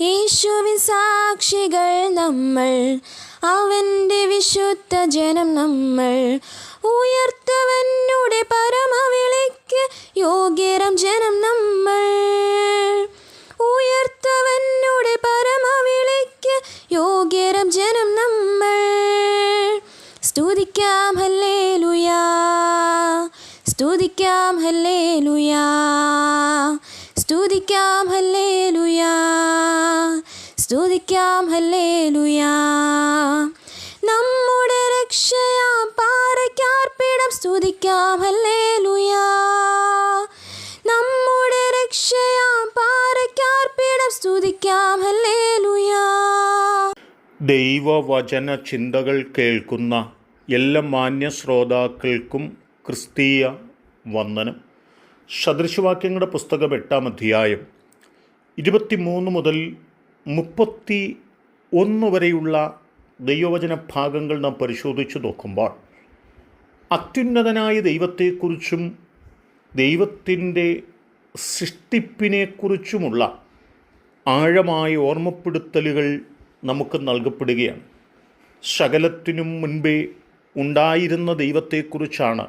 യേശുവിൻ സാക്ഷികൾ നമ്മൾ, അവൻ്റെ വിശുദ്ധ ജനം നമ്മൾ. ഉയർത്തവനുടെ പരമവിളിക്ക് യോഗ്യരം ജനം നമ്മൾ. ഉയർത്തവനുടെ പരമവിളിക്ക് യോഗ്യരം ജനം നമ്മൾ. സ്തുതിക്കാം ഹല്ലേലൂയാ, സ്തുതിക്കാം ഹല്ലേലൂയാ, സ്തുതിക്കാം ഹല്ലേലൂയാ, സ്തുതിക്കാം ഹല്ലേലൂയാ. നമ്മുടെ രക്ഷയാം പാറയ്ക്കാർപ്പിടം സ്തുതിക്കാം ഹല്ലേലൂയാ. നമ്മുടെ രക്ഷയാം പാറയ്ക്കാർപ്പിടം സ്തുതിക്കാം ഹല്ലേലൂയാ. ദൈവവചന ചിന്തകൾ കേൾക്കുന്ന എല്ലാ മാന്യ ശ്രോതാക്കൾക്കും ക്രിസ്തീയ വന്ദനം. സദൃശവാക്യങ്ങളുടെ പുസ്തകം 8-ാം അധ്യായം 23 മുതൽ 31 വരെയുള്ള ദൈവവചന ഭാഗങ്ങൾ നാം പരിശോധിച്ചു നോക്കുമ്പോൾ അത്യുന്നതനായ ദൈവത്തെക്കുറിച്ചും ദൈവത്തിൻ്റെ സൃഷ്ടിപ്പിനെക്കുറിച്ചുമുള്ള ആഴമായ ഓർമ്മപ്പെടുത്തലുകൾ നമുക്ക് നൽകപ്പെടുകയാണ്. സകലത്തിനും മുൻപേ ഉണ്ടായിരുന്ന ദൈവത്തെക്കുറിച്ചാണ്,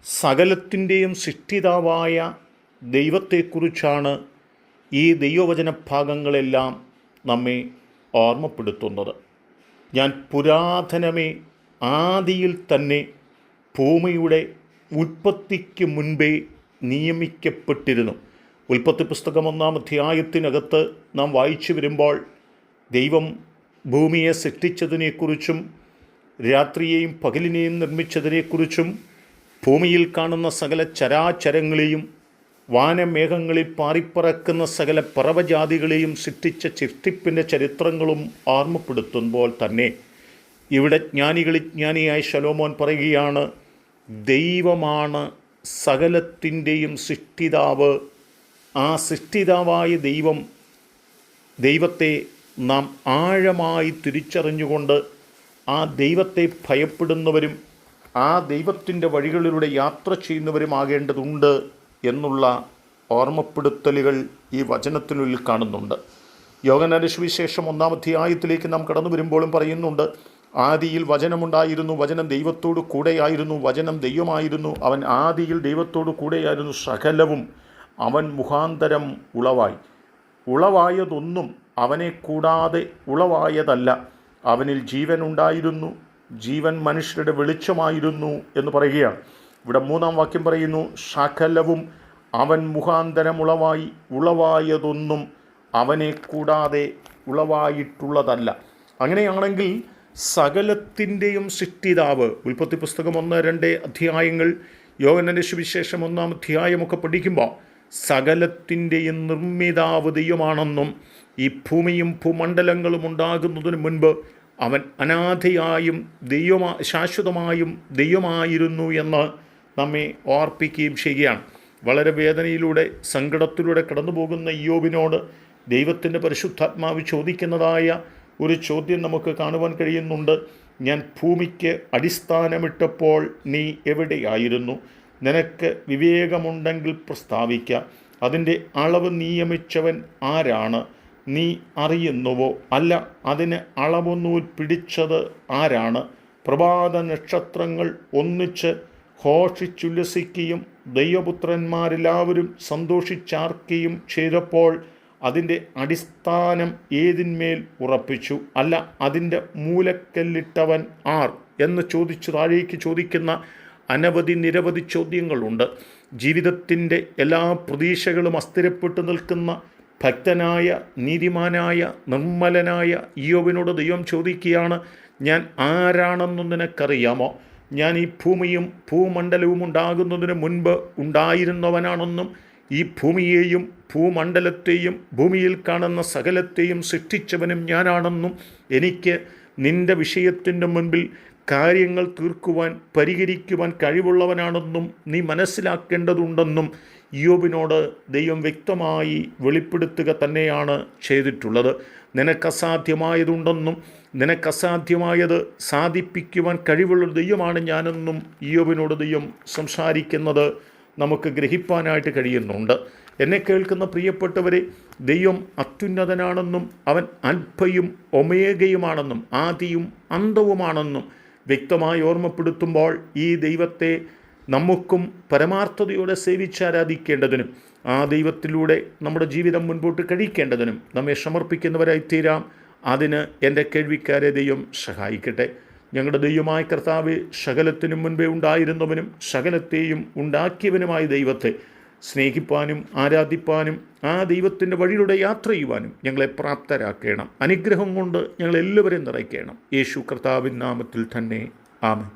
സകലത്തിൻ്റെയും സൃഷ്ടിതാവായ ദൈവത്തെക്കുറിച്ചാണ് ഈ ദൈവവചന ഭാഗങ്ങളെല്ലാം നമ്മെ ഓർമ്മപ്പെടുത്തുന്നത്. ഞാൻ പുരാതനമേ ആദിയിൽ തന്നെ ഭൂമിയുടെ ഉൽപ്പത്തിക്ക് മുൻപേ നിയമിക്കപ്പെട്ടിരുന്നു. ഉൽപ്പത്തി പുസ്തകം 1-ാം അധ്യായത്തിനകത്ത് നാം വായിച്ചു വരുമ്പോൾ ദൈവം ഭൂമിയെ സൃഷ്ടിച്ചതിനെക്കുറിച്ചും രാത്രിയെയും പകലിനെയും നിർമ്മിച്ചതിനെക്കുറിച്ചും ഭൂമിയിൽ കാണുന്ന സകല ചരാചരങ്ങളെയും വാനമേഘങ്ങളിൽ പാറിപ്പറക്കുന്ന സകല പറവജാതികളെയും സൃഷ്ടിച്ച സൃഷ്ടിപ്പിൻ്റെ ചരിത്രങ്ങളും ഓർമ്മപ്പെടുത്തുമ്പോൾ തന്നെ ഇവിടെ ജ്ഞാനിയായ ശലോമോൻ പറയുകയാണ്, ദൈവമാണ് സകലത്തിൻ്റെയും സൃഷ്ടിതാവ്. ആ സൃഷ്ടിതാവായ ദൈവത്തെ നാം ആഴമായി തിരിച്ചറിഞ്ഞുകൊണ്ട് ആ ദൈവത്തെ ഭയപ്പെടുന്നവരും ആ ദൈവത്തിൻ്റെ വഴികളിലൂടെ യാത്ര ചെയ്യുന്നവരുമാകേണ്ടതുണ്ട് എന്നുള്ള ഓർമ്മപ്പെടുത്തലുകൾ ഈ വചനത്തിനുള്ളിൽ കാണുന്നുണ്ട്. യോഹന്നാന്റെ സുവിശേഷം 1-ാം അധ്യായത്തിലേക്ക് നാം കടന്നു വരുമ്പോഴും പറയുന്നുണ്ട്, ആദിയിൽ വചനമുണ്ടായിരുന്നു, വചനം ദൈവത്തോടു കൂടെയായിരുന്നു, വചനം ദൈവമായിരുന്നു, അവൻ ആദിയിൽ ദൈവത്തോടു കൂടെയായിരുന്നു, സകലവും അവൻ മുഖാന്തരം ഉളവായതൊന്നും അവനെ കൂടാതെ ഉളവായതല്ല. അവനിൽ ജീവൻ ഉണ്ടായിരുന്നു, ജീവൻ മനുഷ്യരുടെ വെളിച്ചമായിരുന്നു എന്ന് പറയുകയാണ്. ഇവിടെ 3-ാം വാക്യം പറയുന്നു, സകലവും അവൻ മുഖാന്തരം ഉളവായതൊന്നും അവനെ കൂടാതെ ഉളവായിട്ടുള്ളതല്ല. അങ്ങനെയാണെങ്കിൽ സകലത്തിൻ്റെയും സൃഷ്ടിതാവ്, ഉൽപ്പത്തി പുസ്തകം 1-2 അധ്യായങ്ങൾ, യോഹന്നാന്റെ സുവിശേഷം 1-ാം അധ്യായമൊക്കെ പഠിക്കുമ്പോൾ സകലത്തിൻ്റെയും നിർമ്മിതാവ് ദൈവമാണെന്നും ഈ ഭൂമിയും ഭൂമണ്ഡലങ്ങളും ഉണ്ടാകുന്നതിന് മുൻപ് അവൻ അനാദിയായും ശാശ്വതമായും ദൈവമായിരുന്നു എന്ന് നമ്മെ ഓർപ്പിക്കുകയും ചെയ്യുകയാണ്. വളരെ വേദനയിലൂടെ സങ്കടത്തിലൂടെ കടന്നു പോകുന്ന ഇയ്യോബിനോട് ദൈവത്തിൻ്റെ പരിശുദ്ധാത്മാവ് ചോദിക്കുന്നതായ ഒരു ചോദ്യം നമുക്ക് കാണുവാൻ കഴിയുന്നുണ്ട്. ഞാൻ ഭൂമിക്ക് അടിസ്ഥാനമിട്ടപ്പോൾ നീ എവിടെയായിരുന്നു? നിനക്ക് വിവേകമുണ്ടെങ്കിൽ പ്രസ്താവിക്കുക. അതിൻ്റെ അളവ് നിയമിച്ചവൻ ആരാണ്? നീ അറിയുന്നുവോ? അല്ല, അതിന് അളവുനൂൽ പിടിച്ചത് ആരാണ്? പ്രഭാത നക്ഷത്രങ്ങൾ ഒന്നിച്ച് ഘോഷിച്ചുല്ലസിക്കുകയും ദൈവപുത്രന്മാരെല്ലാവരും സന്തോഷിച്ചാർക്കുകയും ചെയ്തപ്പോൾ അതിൻ്റെ അടിസ്ഥാനം ഏതിന്മേൽ ഉറപ്പിച്ചു? അല്ല, അതിൻ്റെ മൂലക്കല്ലിട്ടവൻ ആർ എന്ന് താഴേക്ക് ചോദിക്കുന്ന നിരവധി ചോദ്യങ്ങളുണ്ട്. ജീവിതത്തിൻ്റെ എല്ലാ പ്രതീക്ഷകളും അസ്ഥിരപ്പെട്ടു നിൽക്കുന്ന ഭക്തനായ, നീതിമാനായ, നിർമ്മലനായ ഇയ്യോബിനോട് ദൈവം ചോദിക്കുകയാണ്, ഞാൻ ആരാണെന്ന് നിനക്കറിയാമോ? ഞാൻ ഈ ഭൂമിയും ഭൂമണ്ഡലവും ഉണ്ടാകുന്നതിന് മുൻപ് ഉണ്ടായിരുന്നവനാണെന്നും ഈ ഭൂമിയെയും ഭൂമണ്ഡലത്തെയും ഭൂമിയിൽ കാണുന്ന സകലത്തെയും സൃഷ്ടിച്ചവനും ഞാനാണെന്നും എനിക്ക് നിൻ്റെ വിഷയത്തിൻ്റെ മുൻപിൽ കാര്യങ്ങൾ തീർക്കുവാൻ പരിഹരിക്കുവാൻ കഴിവുള്ളവനാണെന്നും നീ മനസ്സിലാക്കേണ്ടതുണ്ടെന്നും ഇയ്യോബിനോട് ദൈവം വ്യക്തമായി വെളിപ്പെടുത്തുക തന്നെയാണ് ചെയ്തിട്ടുള്ളത്. നിനക്കസാധ്യമായതുണ്ടെന്നും നിനക്കസാധ്യമായത് സാധിപ്പിക്കുവാൻ കഴിവുള്ള ദൈവമാണ് ഞാനെന്നും ഇയ്യോബിനോട് ദൈവം സംസാരിക്കുന്നത് നമുക്ക് ഗ്രഹിപ്പാനായിട്ട് കഴിയുന്നുണ്ട്. എന്നെ കേൾക്കുന്ന പ്രിയപ്പെട്ടവരെ, ദൈവം അത്യുന്നതനാണെന്നും അവൻ അൽഫയും ഒമേഗയുമാണെന്നും ആദിയും അന്തവുമാണെന്നും വ്യക്തമായി ഓർമ്മപ്പെടുത്തുമ്പോൾ ഈ ദൈവത്തെ നമുക്കും പരമാർത്ഥതയോടെ സേവിച്ചാരാധിക്കേണ്ടതിനും ആ ദൈവത്തിലൂടെ നമ്മുടെ ജീവിതം മുൻപോട്ട് കഴിക്കേണ്ടതിനും നമ്മെ സമർപ്പിക്കുന്നവരായി തീരാം. അതിന് എൻ്റെ കേൾവിക്കാരെ ദൈവം സഹായിക്കട്ടെ. ഞങ്ങളുടെ ദൈവമായ കർത്താവേ, സകലത്തിനും മുൻപേ ഉണ്ടായിരുന്നവനും സകലത്തെയും ഉണ്ടാക്കിയവനുമായ ദൈവത്തെ സ്നേഹിപ്പാനും ആരാധിപ്പാനും ആ ദൈവത്തിൻ്റെ വഴിയിലൂടെ യാത്ര ചെയ്യുവാനും ഞങ്ങളെ പ്രാപ്തരാക്കണം. അനുഗ്രഹം കൊണ്ട് ഞങ്ങളെല്ലാവരെയും നിറയ്ക്കണം. യേശു കർത്താവിൻ നാമത്തിൽ തന്നെ ആമേൻ.